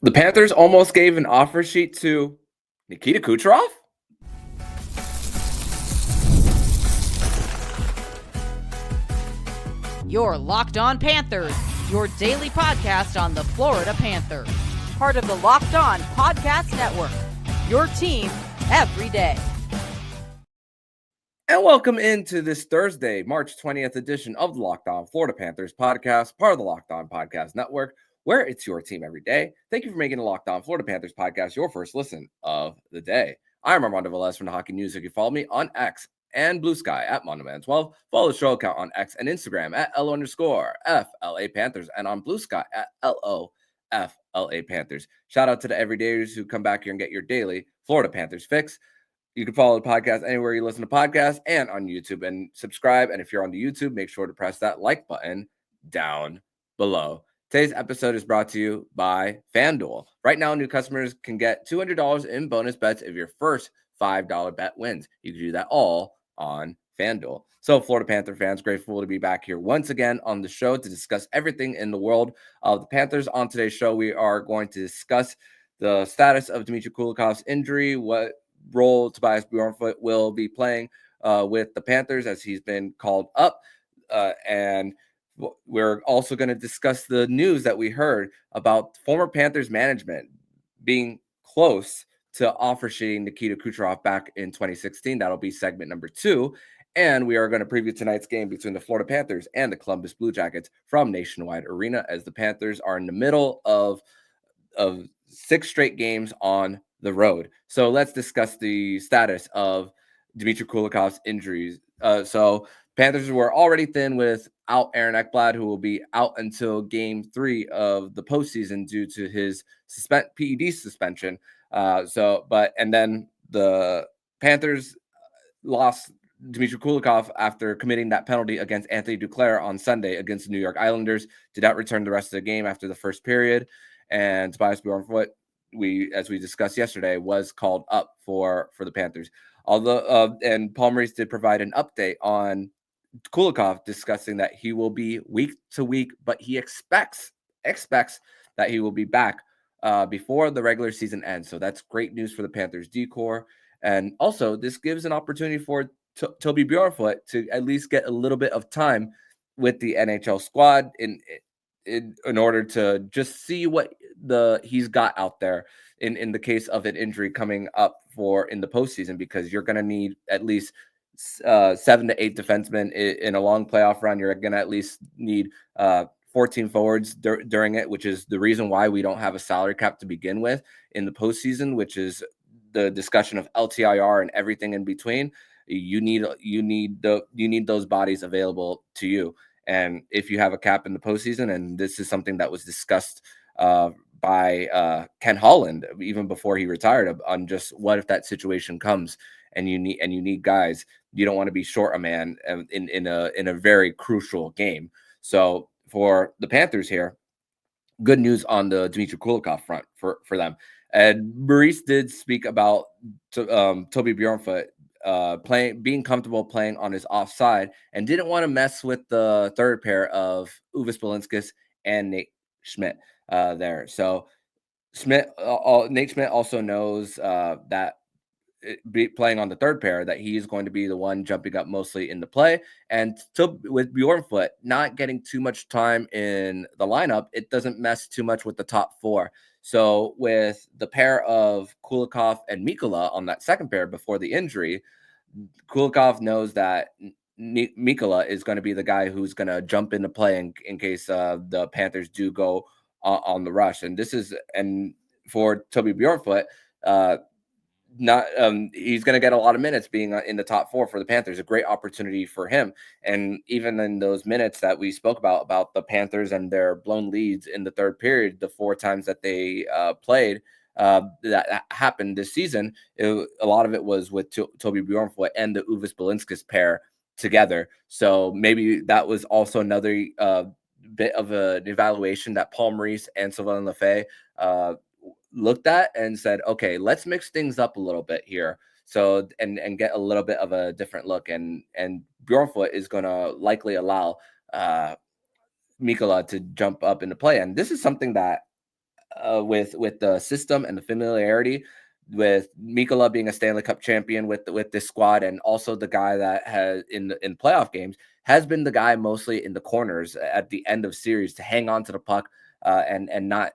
The Panthers almost gave an offer sheet to Nikita Kucherov? You're Locked On Panthers, your daily podcast on the Florida Panthers. Part of the Locked On Podcast Network, your team every day. And welcome into this Thursday, March 20th edition of the Locked On Florida Panthers podcast, part of the Locked On Podcast Network, where it's your team every day. Thank you for making the Locked On Florida Panthers podcast your first listen of the day. I'm Armando Velez from the Hockey News. You can follow me on X and Blue Sky at MondoMan12. Follow the show account on X and Instagram at @L_FLA Panthers and on Blue Sky at LOFLA Panthers. Shout out to the everydayers who come back here and get your daily Florida Panthers fix. You can follow the podcast anywhere you listen to podcasts and on YouTube and subscribe. And if you're on the YouTube, make sure to press that like button down below. Today's episode is brought to you by FanDuel. Right now, new customers can get $200 in bonus bets if your first $5 bet wins. You can do that all on FanDuel. So, Florida Panther fans, grateful to be back here once again on the show to discuss everything in the world of the Panthers. On today's show, we are going to discuss the status of Dmitry Kulikov's injury, what role Tobias Bjornfot will be playing with the Panthers as he's been called up. And we're also going to discuss the news that we heard about former Panthers management being close to offer sheeting Nikita Kucherov back in 2016. That'll be segment number 2. And we are going to preview tonight's game between the Florida Panthers and the Columbus Blue Jackets from Nationwide Arena, as the Panthers are in the middle of 6 straight games on the road. So let's discuss the status of Dmitry Kulikov's injuries. So Panthers were already thin without Aaron Ekblad, who will be out until game 3 of the postseason due to his PED suspension. And then the Panthers lost Dmitry Kulikov after committing that penalty against Anthony Duclair on Sunday against the New York Islanders. Did not return the rest of the game after the first period. And Tobias Bjornfot, as we discussed yesterday, was called up for the Panthers. Although and Paul Maurice did provide an update on Kulikov, discussing that he will be week to week, but he expects that he will be back before the regular season ends. So that's great news for the Panthers D-corps. And also, this gives an opportunity for Toby Bjornfot to at least get a little bit of time with the NHL squad in order to just see what he's got out there in the case of an injury coming up in the postseason, because you're going to need at least 7 to 8 defensemen in a long playoff run. You're going to at least need 14 forwards during it, which is the reason why we don't have a salary cap to begin with in the postseason, which is the discussion of LTIR and everything in between. You need those bodies available to you. And if you have a cap in the postseason, and this is something that was discussed by Ken Holland even before he retired, on just what if that situation comes and you need guys. You don't want to be short a man in a very crucial game. So for the Panthers here, good news on the Dmitry Kulikov front for them. And Maurice did speak about Toby Bjornfot being comfortable playing on his offside, and didn't want to mess with the third pair of Uvis Belinskis and Nate Schmidt there. So Nate Schmidt also knows that playing on the third pair, that he is going to be the one jumping up mostly in the play. And with Bjornfot not getting too much time in the lineup, it doesn't mess too much with the top 4. So with the pair of Kulikov and Mikkola on that second pair before the injury, Kulikov knows that Mikkola is going to be the guy who's going to jump into play in case the Panthers do go on the rush. And for Toby Bjornfot, he's going to get a lot of minutes being in the top 4 for the Panthers. A great opportunity for him. And even in those minutes that we spoke about the Panthers and their blown leads in the third period, the 4 times that they played that happened this season, a lot of it was with Toby Bjornfot and the Uvis Belinskis pair together. So maybe that was also another bit of an evaluation that Paul Maurice and Sylvain Lefebvre looked at and said, okay, let's mix things up a little bit here. So, and get a little bit of a different look. And Bjornfot is going to likely allow Mikkola to jump up into play. And this is something that with the system and the familiarity, with Mikkola being a Stanley Cup champion with this squad, and also the guy that has in playoff games has been the guy mostly in the corners at the end of series to hang on to the puck, and not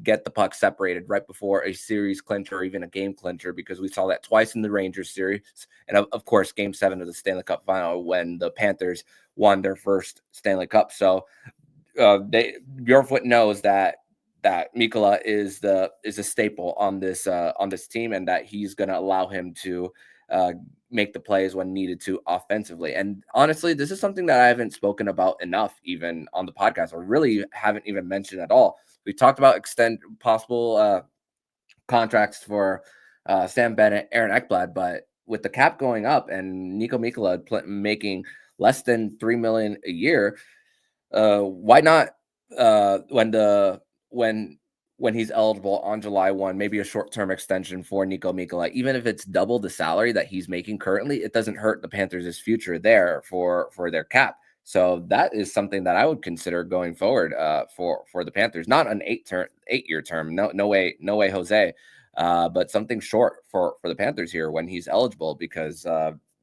get the puck separated right before a series clincher or even a game clincher, because we saw that twice in the Rangers series, and of course Game 7 of the Stanley Cup final when the Panthers won their first Stanley Cup. So Bjornfot knows that Mikkola is a staple on this team, and that he's going to allow him to make the plays when needed to offensively. And honestly, this is something that I haven't spoken about enough, even on the podcast, or really haven't even mentioned at all. We talked about possible contracts for Sam Bennett, Aaron Ekblad, but with the cap going up and Niko Mikkola making less than $3 million a year, why not when he's eligible on July 1, maybe a short-term extension for Niko Mikkola, even if it's double the salary that he's making currently, it doesn't hurt the Panthers' future there for their cap. So that is something that I would consider going forward for the Panthers. Not an 8-year term. No way, Jose. But something short for the Panthers here when he's eligible, because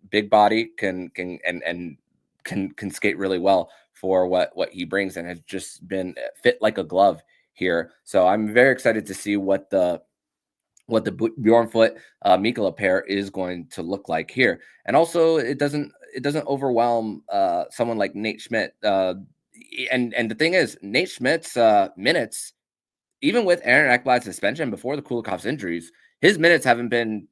big body can skate really well for what he brings, and has just been fit like a glove here. So I'm very excited to see what the Bjornfot Mikkola pair is going to look like here. And also it doesn't overwhelm someone like Nate Schmidt. And the thing is, Nate Schmidt's minutes, even with Aaron Ekblad's suspension before the Kulikov's injuries, his minutes haven't been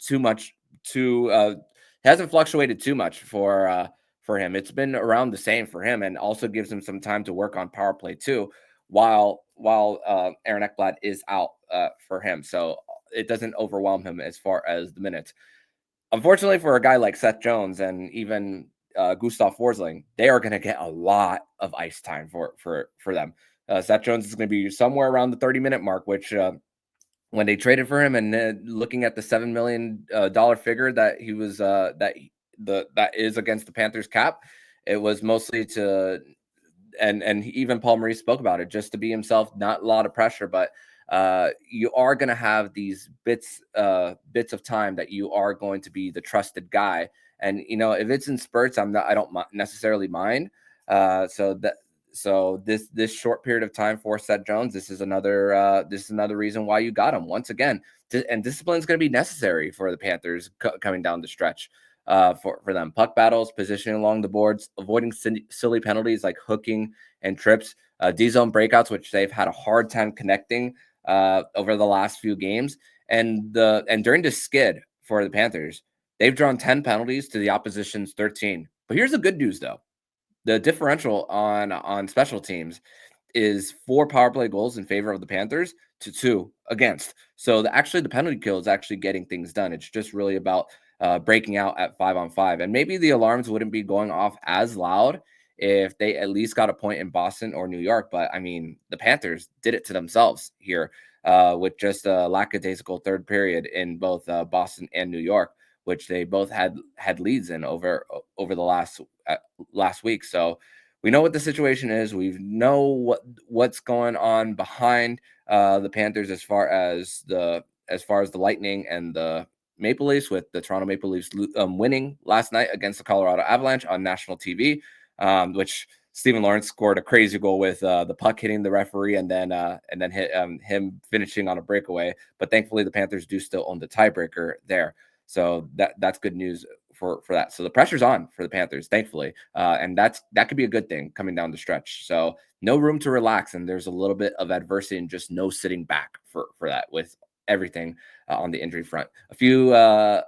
hasn't fluctuated too much for him. It's been around the same for him, and also gives him some time to work on power play too, while Aaron Ekblad is out for him. So it doesn't overwhelm him as far as the minutes. Unfortunately for a guy like Seth Jones and even Gustav Forsling, they are going to get a lot of ice time for them. Seth Jones is going to be somewhere around the 30-minute mark, which when they traded for him, and looking at the $7 million figure that he was that is against the Panthers cap, it was mostly to, and even Paul Maurice spoke about it, just to be himself, not a lot of pressure, but you are going to have these bits of time that you are going to be the trusted guy. And, if it's in spurts, I don't necessarily mind. So this short period of time for Seth Jones, this is another reason why you got him once again. And discipline is going to be necessary for the Panthers coming down the stretch. For them, puck battles, positioning along the boards, avoiding silly penalties like hooking and trips, D-zone breakouts, which they've had a hard time connecting over the last few games, and during the skid for the Panthers, they've drawn 10 penalties to the opposition's 13. But here's the good news, though: the differential on special teams is 4 power play goals in favor of the Panthers to 2 against. So the penalty kill is actually getting things done. It's just really about breaking out at 5-on-5. And maybe the alarms wouldn't be going off as loud if they at least got a point in Boston or New York. But I mean, the Panthers did it to themselves here with just a lackadaisical third period in both Boston and New York, which they both had leads in over the last week. So we know what the situation is. We know what's going on behind the Panthers as far as the Lightning and the Maple Leafs, with the Toronto Maple Leafs winning last night against the Colorado Avalanche on national TV, which Stephen Lawrence scored a crazy goal with the puck hitting the referee and then hit him finishing on a breakaway. But thankfully, the Panthers do still own the tiebreaker there. So that's good news for that. So the pressure's on for the Panthers, thankfully, and that could be a good thing coming down the stretch. So no room to relax, and there's a little bit of adversity and just no sitting back for that with everything on the injury front. A few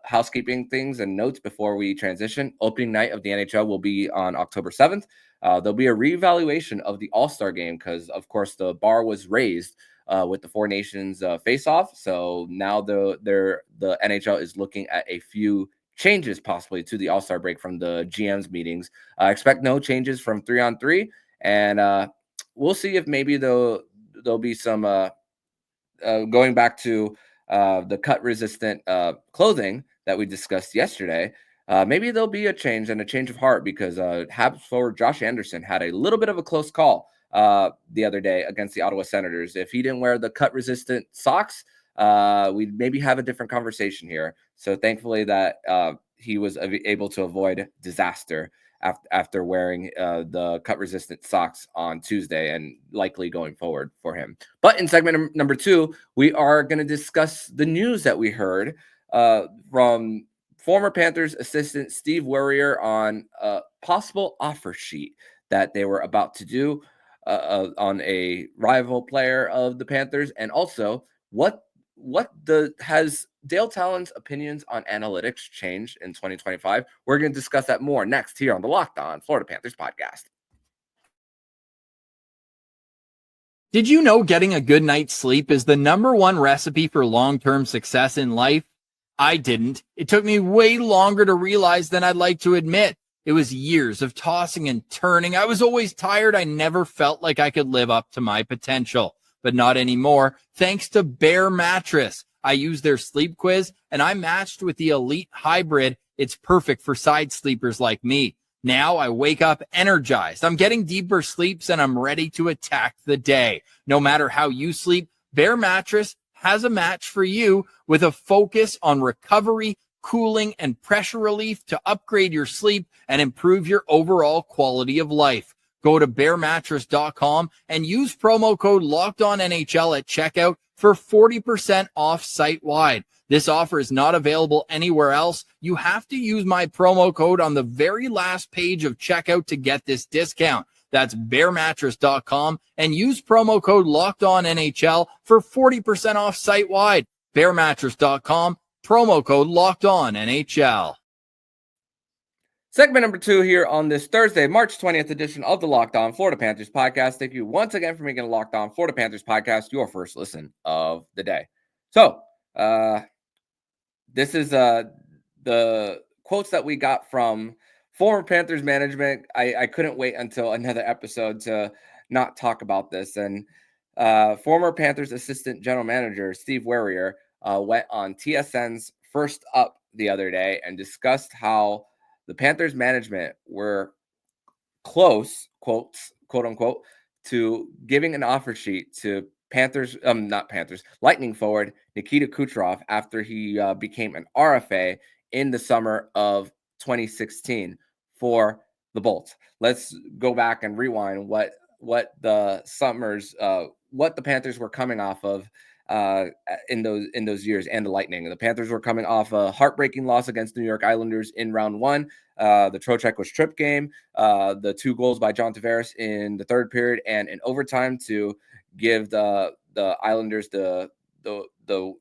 housekeeping things and notes before we transition. Opening night of the NHL will be on October 7th. There'll be a reevaluation of the All-Star game because, of course, the bar was raised with the Four Nations face-off. So now the NHL is looking at a few changes possibly to the All-Star break from the GM's meetings. Expect no changes from 3-on-3, and we'll see if maybe there'll be some going back to the cut-resistant clothing that we discussed yesterday. Maybe there'll be a change and a change of heart because Habs forward Josh Anderson had a little bit of a close call the other day against the Ottawa Senators. If he didn't wear the cut-resistant socks, we'd maybe have a different conversation here. So thankfully that he was able to avoid disaster after wearing the cut-resistant socks on Tuesday, and likely going forward for him. But in segment number 2, we are going to discuss the news that we heard from former Panthers assistant Steve Werier on a possible offer sheet that they were about to do on a rival player of the Panthers, and also has Dale Tallon's opinions on analytics changed in 2025? We're going to discuss that more next here on the Locked On Florida Panthers podcast. Did you know getting a good night's sleep is the #1 recipe for long-term success in life? I didn't. It took me way longer to realize than I'd like to admit. It was years of tossing and turning. I was always tired. I never felt like I could live up to my potential, but not anymore. Thanks to Bare Mattress. I used their sleep quiz and I matched with the Elite Hybrid. It's perfect for side sleepers like me. Now I wake up energized. I'm getting deeper sleeps and I'm ready to attack the day. No matter how you sleep, Bare Mattress has a match for you with a focus on recovery, cooling, and pressure relief to upgrade your sleep and improve your overall quality of life. Go to bearmattress.com and use promo code LOCKEDONNHL at checkout for 40% off site-wide. This offer is not available anywhere else. You have to use my promo code on the very last page of checkout to get this discount. That's bearmattress.com and use promo code LOCKEDONNHL for 40% off site-wide. Bearmattress.com, promo code LOCKEDONNHL. Segment number 2 here on this Thursday, March 20th edition of the Locked On Florida Panthers podcast. Thank you once again for making the Locked On Florida Panthers podcast your first listen of the day. So, this is the quotes that we got from former Panthers management. I couldn't wait until another episode to not talk about this. And former Panthers assistant general manager Steve Werier went on TSN's First Up the other day and discussed how the Panthers management were close, quote unquote, to giving an offer sheet to Lightning forward Nikita Kucherov after he became an RFA in the summer of 2016 for the Bolts. Let's go back and rewind what the Panthers were coming off of in those years, and the Lightning. The Panthers were coming off a heartbreaking loss against the New York Islanders in round 1. The Trocheck was trip game, the 2 goals by John Tavares in the third period and in overtime to give the Islanders the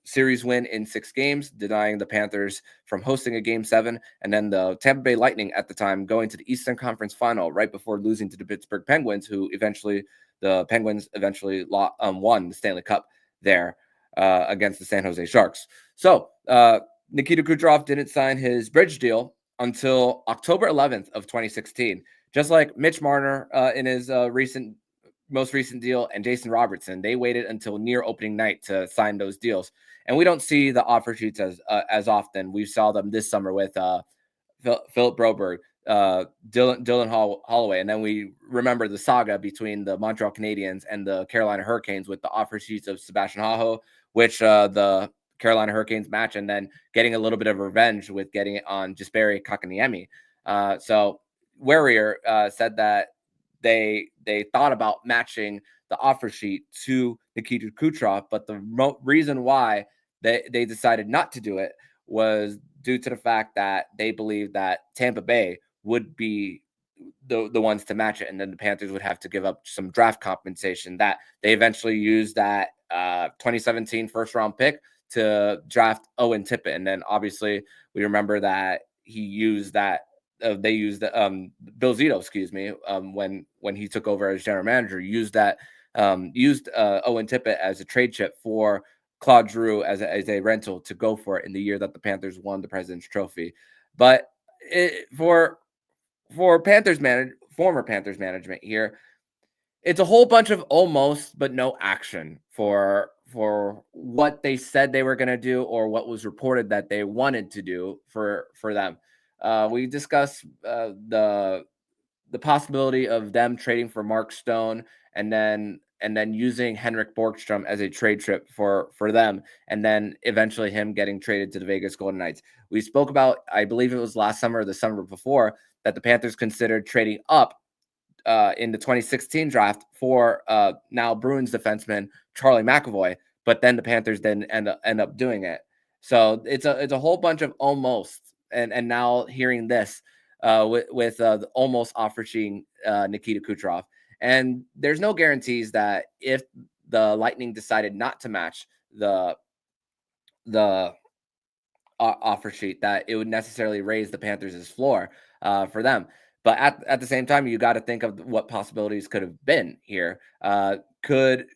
series win in 6 games, denying the Panthers from hosting a Game 7, and then the Tampa Bay Lightning at the time going to the Eastern Conference Final right before losing to the Pittsburgh Penguins, the Penguins eventually won the Stanley Cup there against the San Jose Sharks. So Nikita Kucherov didn't sign his bridge deal until October 11th of 2016, just like Mitch Marner in his most recent deal, and Jason Robertson. They waited until near opening night to sign those deals, and we don't see the offer sheets as often. We saw them this summer with Philip Broberg, Dylan Holloway, and then we remember the saga between the Montreal Canadiens and the Carolina Hurricanes with the offer sheets of Sebastian Aho, which the Carolina Hurricanes match, and then getting a little bit of revenge with getting it on Jesperi Kotkaniemi. So Werier said that they thought about matching the offer sheet to Nikita Kucherov, but the reason why they decided not to do it was due to the fact that they believed that Tampa Bay would be the ones to match it, and then the Panthers would have to give up some draft compensation. That they eventually used that 2017 first round pick to draft Owen Tippett, and then obviously we remember that he used that. They used Bill Zito, when he took over as general manager, used Owen Tippett as a trade chip for Claude Giroux as a rental to go for it in the year that the Panthers won the President's Trophy. But for former Panthers management here, it's a whole bunch of almost but no action for what they said they were going to do or what was reported that they wanted to do for them. We discussed the possibility of them trading for Mark Stone and then using Henrik Borgstrom as a trade chip for them, and then eventually him getting traded to the Vegas Golden Knights. We spoke about, I believe it was last summer or the summer before, that the Panthers considered trading up in the 2016 draft for now Bruins defenseman Charlie McAvoy, but then the Panthers didn't end up doing it. So it's a whole bunch of almost, and now hearing this with the almost offer sheeting Nikita Kucherov, and there's no guarantees that if the Lightning decided not to match the offer sheet, that it would necessarily raise the Panthers' floor for them. But at the same time, you got to think of what possibilities could have been here. Could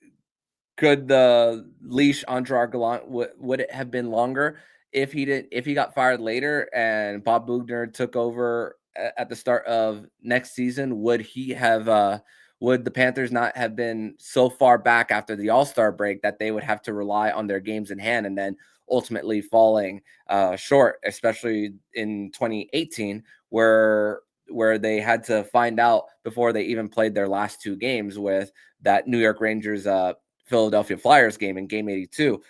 the leash on Gerard Gallant would it have been longer if he got fired later and Bob Bugner took over at the start of next season? Would the Panthers not have been so far back after the All-Star break that they would have to rely on their games in hand and then ultimately falling short, especially in 2018, where they had to find out before they even played their last two games with that New York Rangers Philadelphia Flyers game in Game 82,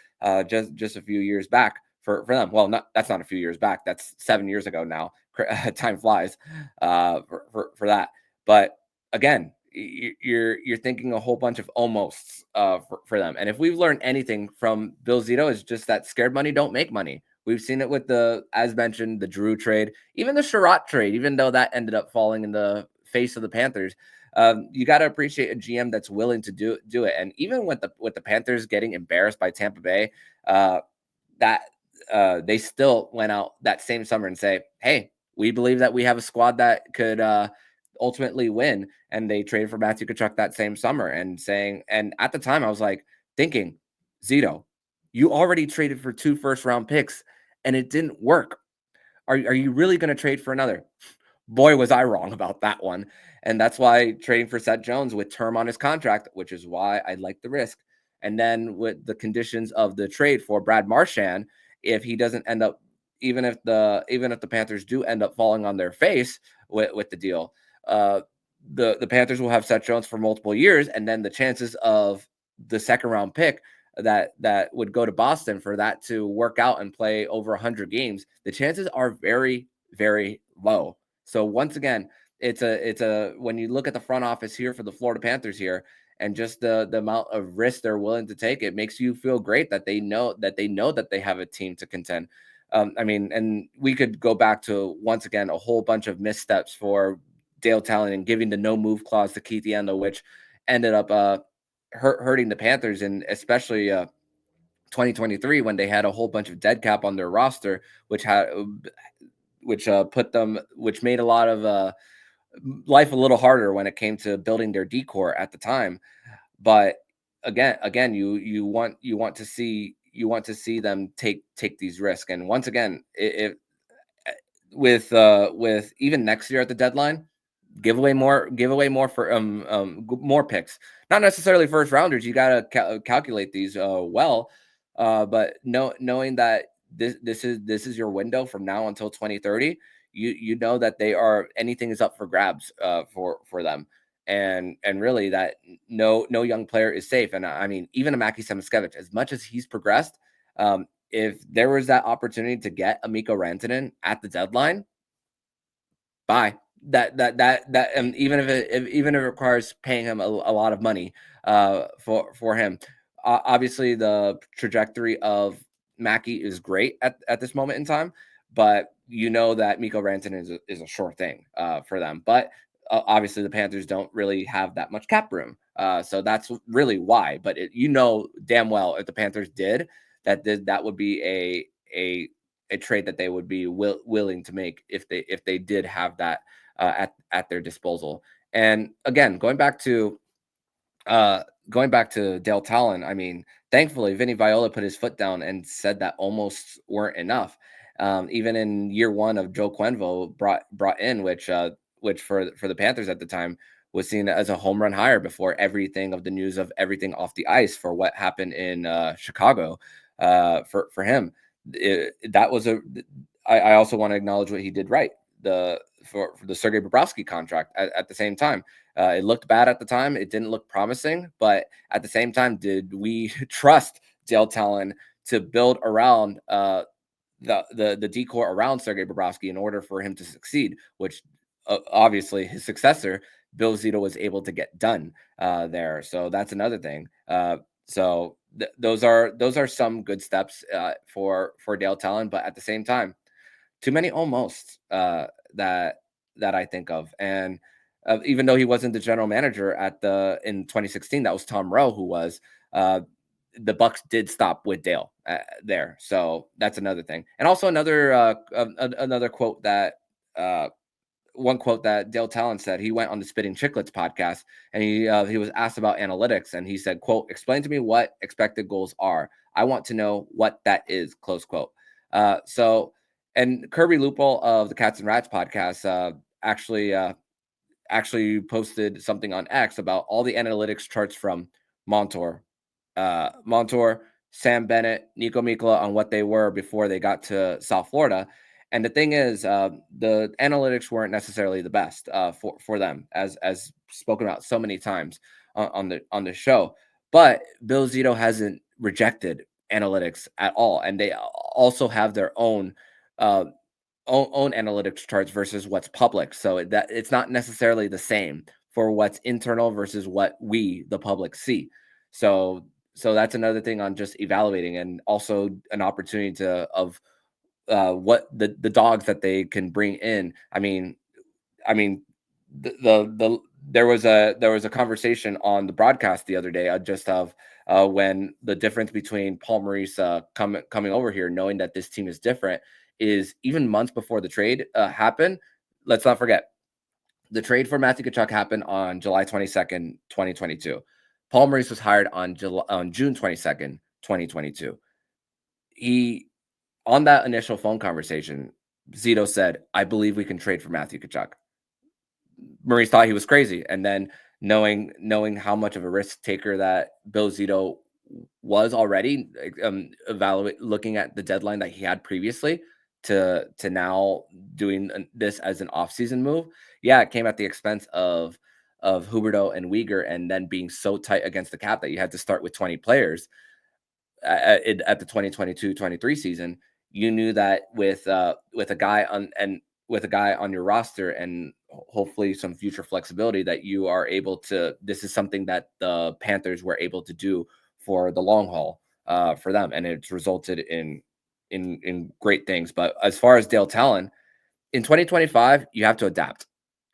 just a few years back for them. Well, that's not a few years back. That's 7 years ago now. Time flies for that. But again, you're thinking a whole bunch of almosts for them. And if we've learned anything from Bill Zito, is just that scared money don't make money. We've seen it with as mentioned, the Drew trade, even the Sherratt trade, even though that ended up falling in the face of the Panthers. You got to appreciate a GM that's willing to do it. And even with the Panthers getting embarrassed by Tampa Bay, they still went out that same summer and say, hey, we believe that we have a squad that could ultimately win. And they traded for Matthew Tkachuk that same summer and at the time I was like thinking, Zito, you already traded for 2 first-round picks and it didn't work. Are you really going to trade for another? Boy, was I wrong about that one. And that's why trading for Seth Jones with term on his contract, which is why I like the risk. And then with the conditions of the trade for Brad Marchand, if he doesn't end up, even if the Panthers do end up falling on their face with the deal, the Panthers will have Seth Jones for multiple years. And then the chances of the second round pick that would go to Boston for that to work out and play over 100 games, the chances are very, very low. So once again, it's a when you look at the front office here for the Florida Panthers here and just the amount of risk they're willing to take, it makes you feel great that they know that they have a team to contend. And we could go back to, once again, a whole bunch of missteps for Dale Tallon and giving the no move clause to Keith Yandel, which ended up hurting the Panthers, and especially 2023 when they had a whole bunch of dead cap on their roster, which made a lot of life a little harder when it came to building their decor at the time. But again, you want to see them take these risks. And once again, with even next year at the deadline, give away more for more picks, not necessarily first rounders. You got to calculate these but knowing that this is your window from now until 2030, you know that anything is up for grabs for them, and really that no young player is safe. And I mean, even a Mackie Samoskevich, as much as he's progressed, if there was that opportunity to get a Mikko Rantanen at the deadline, bye. And even if it requires paying him a lot of money for him, obviously the trajectory of Mackey is great at this moment in time, but you know that Mikko Rantanen is a sure thing for them. But obviously the Panthers don't really have that much cap room, so that's really why. But damn well if the Panthers did that would be a trade that they would be willing to make if they did have that at their disposal. And again, going back to Dale Tallon, I mean, thankfully Vinny Viola put his foot down and said that almost weren't enough. Even in year one of Joe Quenneville brought in, which for the Panthers at the time was seen as a home run hire before everything of the news of everything off the ice for what happened in Chicago for him. I also want to acknowledge what he did right. for the Sergei Bobrovsky contract at the same time. It looked bad at the time. It didn't look promising, but at the same time, did we trust Dale Tallon to build around the decor around Sergei Bobrovsky in order for him to succeed, which obviously his successor, Bill Zito, was able to get done there. So that's another thing. Those are some good steps for Dale Tallon, but at the same time, too many almost that I think of. And even though he wasn't the general manager in 2016, that was Tom Rowe who was. The Bucks did stop with Dale there, so that's another thing. And also another quote that one quote that Dale Tallon said. He went on the Spitting Chicklets podcast, and he was asked about analytics, and he said, "Quote: Explain to me what expected goals are. I want to know what that is." Close quote. And Kirby Lupul of the Cats and Rats podcast actually posted something on X about all the analytics charts from Montour, Sam Bennett, Nico Mikkola on what they were before they got to South Florida. And the thing is, the analytics weren't necessarily the best for them, as spoken about so many times on the show. But Bill Zito hasn't rejected analytics at all, and they also have their own analytics charts versus what's public. So that it's not necessarily the same for what's internal versus what we, the public, see. So that's another thing on just evaluating, and also an opportunity of what the dogs that they can bring in. I mean, there was a conversation on the broadcast the other day just of when the difference between Paul Maurice coming over here, knowing that this team is different, is even months before the trade happened. Let's not forget, the trade for Matthew Tkachuk happened on July 22nd, 2022. Paul Maurice was hired on June 22nd, 2022. On that initial phone conversation, Zito said, "I believe we can trade for Matthew Tkachuk." Maurice thought he was crazy, and then knowing how much of a risk taker that Bill Zito was already, looking at the deadline that he had previously to now doing this as an offseason move. Yeah, it came at the expense of Huberdeau and Weegar, and then being so tight against the cap that you had to start with 20 players at the 2022-23 season. You knew that with a guy on your roster and hopefully some future flexibility, that you are able to. This is something that the Panthers were able to do for the long haul for them, and it's resulted in great things. But as far as Dale Tallon, in 2025, you have to adapt.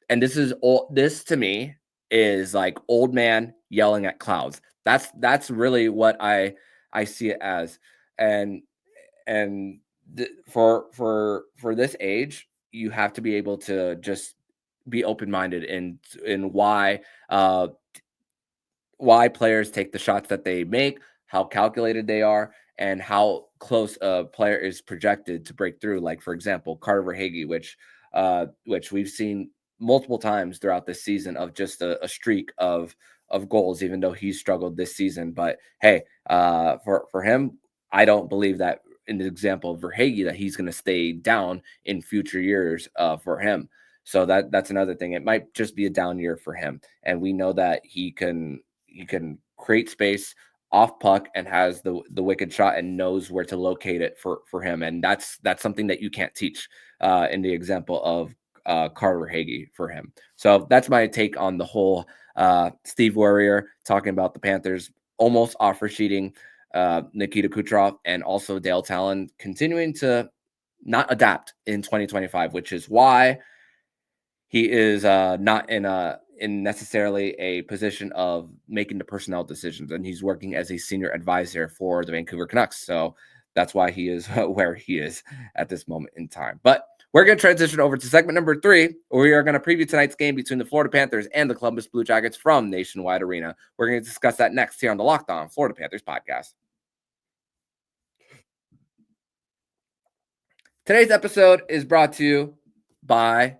And this to me is like old man yelling at clouds. That's really what I see it as. And for this age, you have to be able to just be open-minded in why players take the shots that they make, how calculated they are, and how close a player is projected to break through. Like, for example, Carter Verhaeghe, which we've seen multiple times throughout this season, of just a streak of goals, even though he's struggled this season. But hey, for him, I don't believe that, in the example of Verhaeghe, that he's going to stay down in future years for him. So that's another thing. It might just be a down year for him, and we know that he can create space off puck and has the wicked shot and knows where to locate it for him. And that's something that you can't teach in the example of Carter Verhaeghe for him. So that's my take on the whole Steve Werier talking about the Panthers almost offer sheeting Nikita Kucherov, and also Dale Tallon continuing to not adapt in 2025, which is why he is not in necessarily a position of making the personnel decisions, and he's working as a senior advisor for the Vancouver Canucks. So that's why he is where he is at this moment in time. But we're going to transition over to segment number 3, where we are going to preview tonight's game between the Florida Panthers and the Columbus Blue Jackets from Nationwide Arena. We're going to discuss that next here on the Locked On Florida Panthers podcast. Today's episode is brought to you by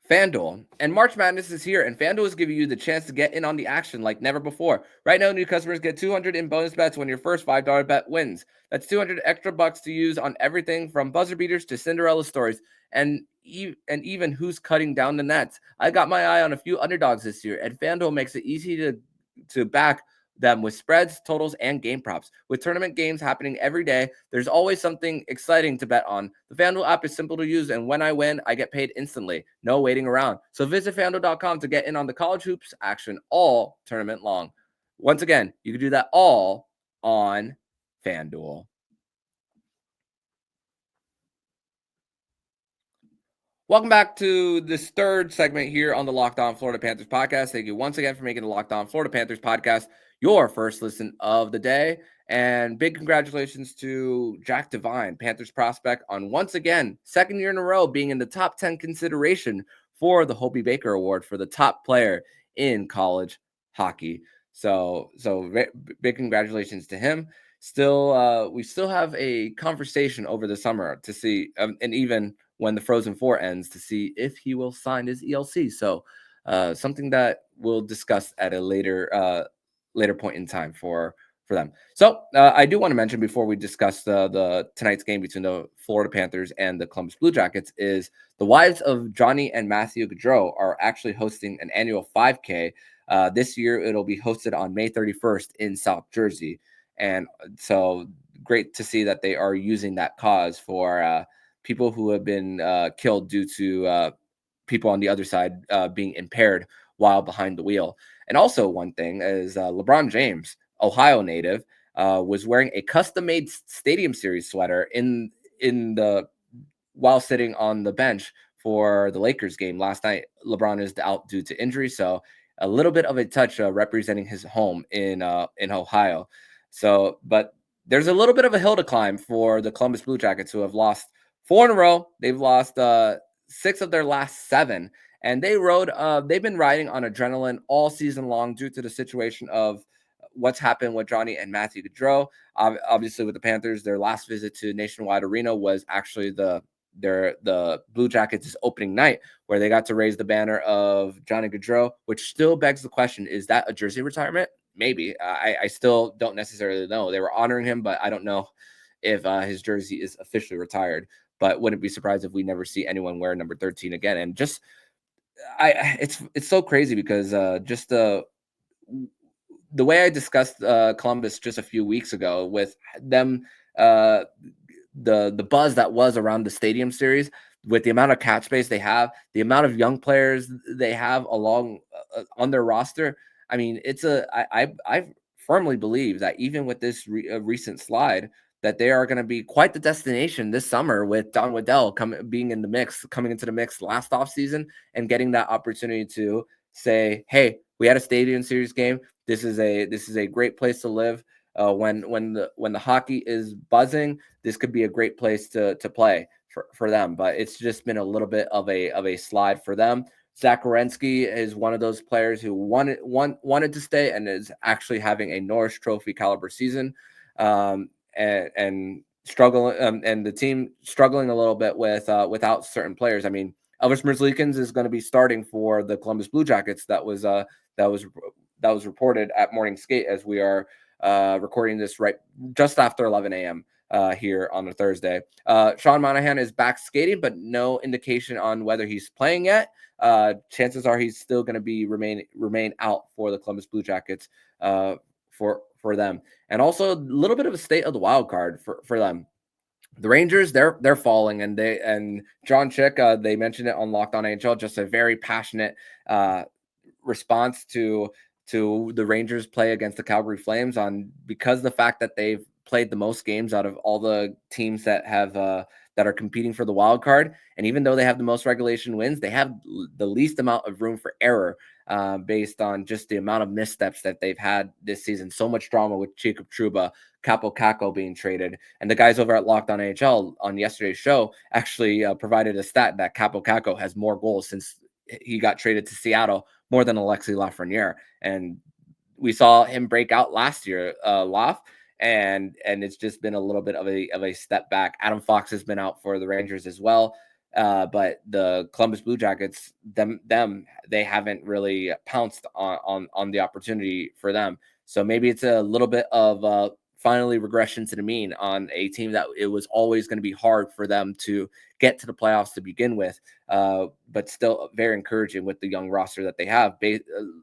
FanDuel. And March Madness is here, and FanDuel is giving you the chance to get in on the action like never before. Right now, new customers get $200 in bonus bets when your first $5 bet wins. That's 200 extra bucks to use on everything from buzzer beaters to Cinderella stories and even who's cutting down the nets. I got my eye on a few underdogs this year, and FanDuel makes it easy to back them with spreads, totals, and game props. With tournament games happening every day, there's always something exciting to bet on. The FanDuel app is simple to use, and when I win, I get paid instantly. No waiting around. So visit FanDuel.com to get in on the college hoops action all tournament long. Once again, you can do that all on FanDuel. Welcome back to this third segment here on the Locked On Florida Panthers podcast. Thank you once again for making the Locked On Florida Panthers podcast your first listen of the day. And big congratulations to Jack Devine, Panthers prospect, on once again, second year in a row, being in the top 10 consideration for the Hobie Baker Award for the top player in college hockey. So big congratulations to him. We still have a conversation over the summer to see, and even when the Frozen Four ends, to see if he will sign his ELC. So something that we'll discuss at a later point in time for them. So I do want to mention before we discuss the tonight's game between the Florida Panthers and the Columbus Blue Jackets is the wives of Johnny and Matthew Gaudreau are actually hosting an annual 5K. This year, it'll be hosted on May 31st in South Jersey. And so great to see that they are using that cause for people who have been killed due to people on the other side being impaired while behind the wheel. And also one thing is LeBron James, Ohio native, was wearing a custom-made Stadium Series sweater while sitting on the bench for the Lakers game last night. LeBron is out due to injury, so a little bit of a touch representing his home in Ohio. So, but there's a little bit of a hill to climb for the Columbus Blue Jackets, who have lost 4 in a row. They've lost 6 of their last 7, and they've been riding on adrenaline all season long due to the situation of what's happened with Johnny and Matthew Gaudreau. Obviously, with the Panthers, their last visit to Nationwide Arena was actually the Blue Jackets' opening night, where they got to raise the banner of Johnny Gaudreau, which still begs the question: is that a jersey retirement? Maybe. I still don't necessarily know. They were honoring him, but I don't know if his jersey is officially retired. But wouldn't be surprised if we never see anyone wear number 13 again. And just, it's so crazy because just the way I discussed Columbus just a few weeks ago with them, the buzz that was around the Stadium Series, with the amount of cap space they have, the amount of young players they have along on their roster. I mean, I firmly believe that even with this recent slide, that they are going to be quite the destination this summer, with Don Waddell coming into the mix last offseason and getting that opportunity to say, hey, we had a Stadium Series game. This is a great place to live. When the hockey is buzzing, this could be a great place to play for them. But it's just been a little bit of a slide for them. Zach Werenski is one of those players who wanted to stay and is actually having a Norris Trophy caliber season, and struggling, and the team struggling a little bit without certain players. I mean, Elvis Merzlikins is going to be starting for the Columbus Blue Jackets. That was reported at Morning Skate, as we are recording this right just after 11 a.m. Here on a Thursday. Sean Monahan is back skating, but no indication on whether he's playing yet. Chances are he's still going to be remain out for the Columbus Blue Jackets for them. And also a little bit of a state of the wild card for them. The Rangers, they're falling, and John Chick, they mentioned it on Locked On NHL, just a very passionate response to the Rangers play against the Calgary Flames, because the fact that they've played the most games out of all the teams that are competing for the wild card. And even though they have the most regulation wins, they have the least amount of room for error, based on just the amount of missteps that they've had this season. So much drama with Jacob Trouba, Capo Caco being traded. And the guys over at Locked On NHL on yesterday's show actually provided a stat that Capo Caco has more goals since he got traded to Seattle, more than Alexis Lafreniere. And we saw him break out last year, and it's just been a little bit of a step back. Adam Fox has been out for the Rangers as well. But the Columbus Blue Jackets, they haven't really pounced on the opportunity for them. So maybe it's a little bit of finally regression to the mean on a team that it was always going to be hard for them to get to the playoffs to begin with. But still very encouraging with the young roster that they have. A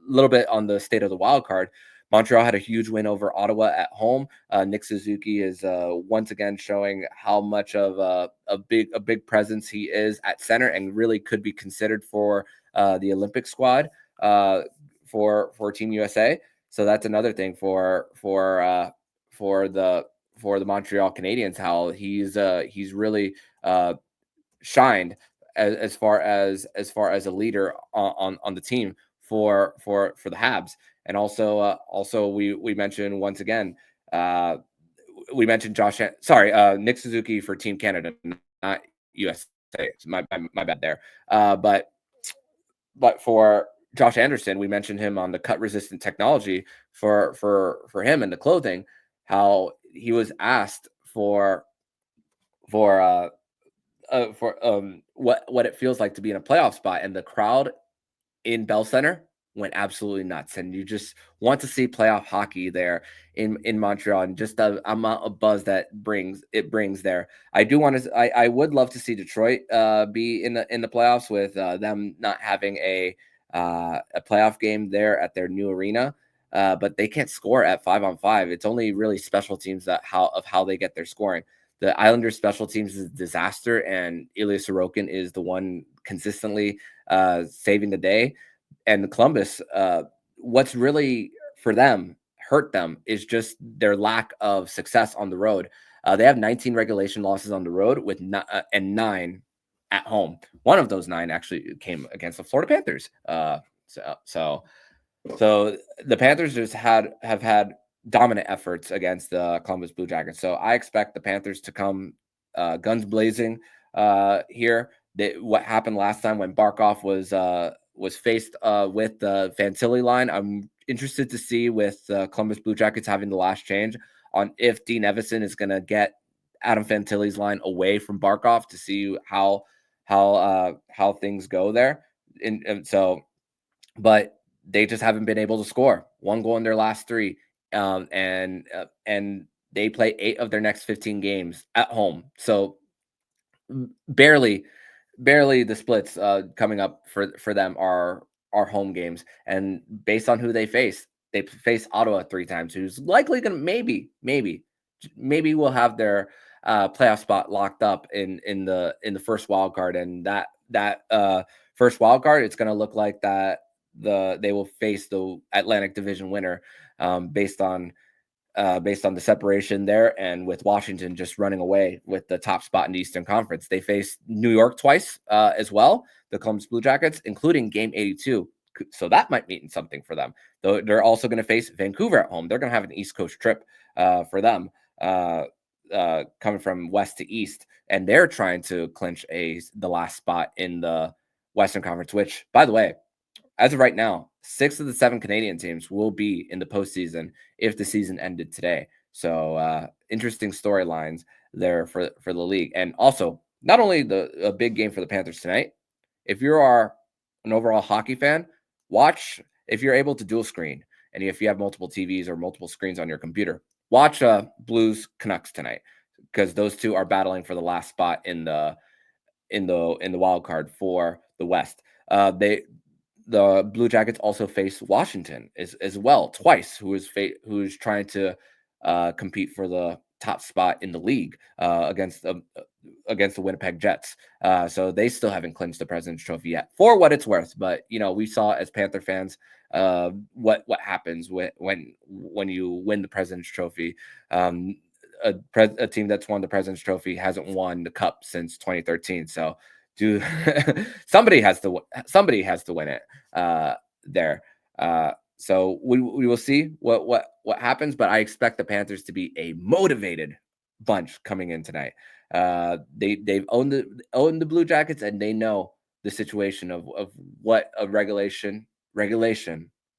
little bit on the state of the wild card. Montreal had a huge win over Ottawa at home. Nick Suzuki is once again showing how much of a big presence he is at center, and really could be considered for the Olympic squad for Team USA. So that's another thing for the Montreal Canadiens, how he's really shined as far as a leader on the team for the Habs. And also we mentioned once again, we mentioned Nick Suzuki for Team Canada, not USA. My bad there. But for Josh Anderson, we mentioned him on the cut resistant technology for him and the clothing, how he was asked for what it feels like to be in a playoff spot, and the crowd in Bell Center went absolutely nuts. And you just want to see playoff hockey there in Montreal, and just the amount of buzz that brings there. I would love to see Detroit be in the playoffs with them not having a playoff game there at their new arena. But they can't score at 5-on-5. It's only really special teams how they get their scoring. The Islanders special teams is a disaster, and Ilya Sorokin is the one consistently saving the day. And Columbus, what's really for them hurt them is just their lack of success on the road. They have 19 regulation losses on the road and 9 at home. One of those 9 actually came against the Florida Panthers. So the Panthers just have had dominant efforts against the Columbus Blue Jackets. So I expect the Panthers to come guns blazing here. What happened last time when Barkov was faced with the Fantilli line. I'm interested to see with Columbus Blue Jackets having the last change on if Dean Evison is going to get Adam Fantilli's line away from Barkov to see how things go there. But they just haven't been able to score. 1 goal in their last 3, and they play 8 of their next 15 games at home. So barely the splits coming up for them are home games. And based on who they face Ottawa 3 times, who's likely going to maybe will have their playoff spot locked up in the first wild card. And that first wild card, it's going to look like that they will face the Atlantic Division winner, based on the separation there, and with Washington just running away with the top spot in the Eastern Conference. They faced New York twice as well, the Columbus Blue Jackets, including Game 82. So that might mean something for them. Though they're also going to face Vancouver at home. They're going to have an East Coast trip for them, coming from west to east, and they're trying to clinch the last spot in the Western Conference, which, by the way, as of right now, 6 of the 7 Canadian teams will be in the postseason if the season ended today. So interesting storylines there for the league. And also, not only a big game for the Panthers tonight, if you are an overall hockey fan, watch, if you're able to dual screen, and if you have multiple TVs or multiple screens on your computer, watch Blues Canucks tonight, because those two are battling for the last spot in the wild card for the West. The Blue Jackets also face Washington as well twice, who's trying to compete for the top spot in the league against the Winnipeg Jets. So they still haven't clinched the President's Trophy yet, for what it's worth. But we saw as Panther fans what happens when you win the President's Trophy. A team that's won the President's Trophy hasn't won the Cup since 2013. So somebody has to win it there. So we will see what happens, but I expect the Panthers to be a motivated bunch coming in tonight. They've owned the Blue Jackets, and they know the situation of what a regulation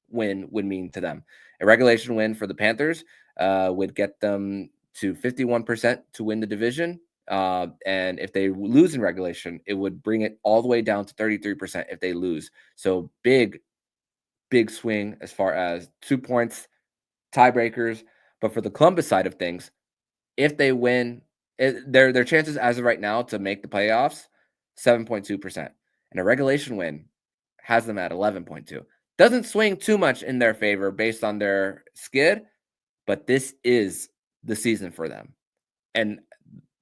win would mean to them. A regulation win for the Panthers would get them to 51% to win the division, And if they lose in regulation, it would bring it all the way down to 33% if they lose. So big swing as far as 2 points, tiebreakers. But for the Columbus side of things, if they win, their chances as of right now to make the playoffs, 7.2%. And a regulation win has them at 11.2. Doesn't swing too much in their favor based on their skid, but this is the season for them. And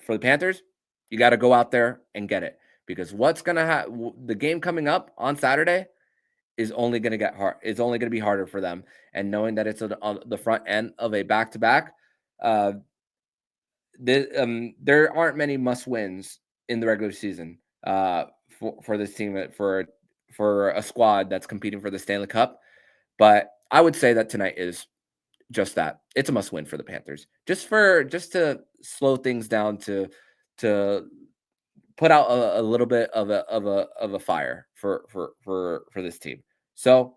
for the Panthers, you got to go out there and get it, because what's going to happen, the game coming up on Saturday is only going to get hard. It's only going to be harder for them. And knowing that it's on the front end of a back-to-back, there aren't many must-wins in the regular season for this team, for a squad that's competing for the Stanley Cup. But I would say that tonight is just that. It's a must-win for the Panthers, just to slow things down, to put out a little bit of a fire for this team. So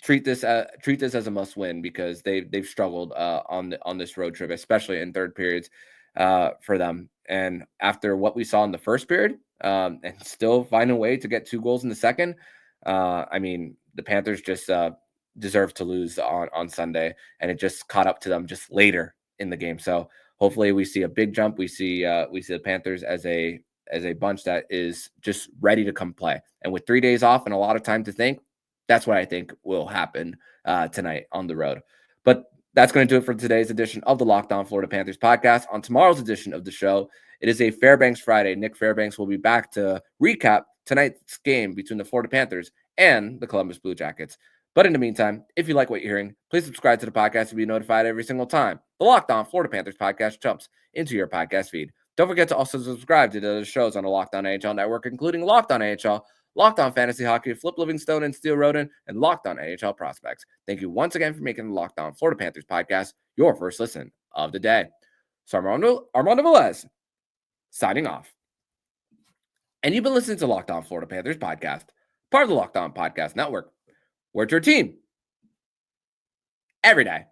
treat this as a must-win, because they've struggled on this road trip, especially in third periods for them. And after what we saw in the first period, and still find a way to get 2 goals in the second, I mean, the Panthers just deserve to lose on Sunday, and it just caught up to them just later in the game. So hopefully we see a big jump. We see the Panthers as a bunch that is just ready to come play. And with 3 days off and a lot of time to think, that's what I think will happen tonight on the road. But that's going to do it for today's edition of the Locked On Florida Panthers podcast. On tomorrow's edition of the show, it is a Fairbanks Friday. Nick Fairbanks will be back to recap tonight's game between the Florida Panthers and the Columbus Blue Jackets. But in the meantime, if you like what you're hearing, please subscribe to the podcast to be notified every single time the Locked On Florida Panthers podcast jumps into your podcast feed. Don't forget to also subscribe to the other shows on the Locked On NHL network, including Locked On NHL, Locked On Fantasy Hockey, Flip Livingstone and Steel Roden, and Locked On NHL Prospects. Thank you once again for making the Locked On Florida Panthers podcast your first listen of the day. So Armando Velez signing off. And you've been listening to Locked On Florida Panthers podcast, part of the Locked On Podcast Network. We're your team every day.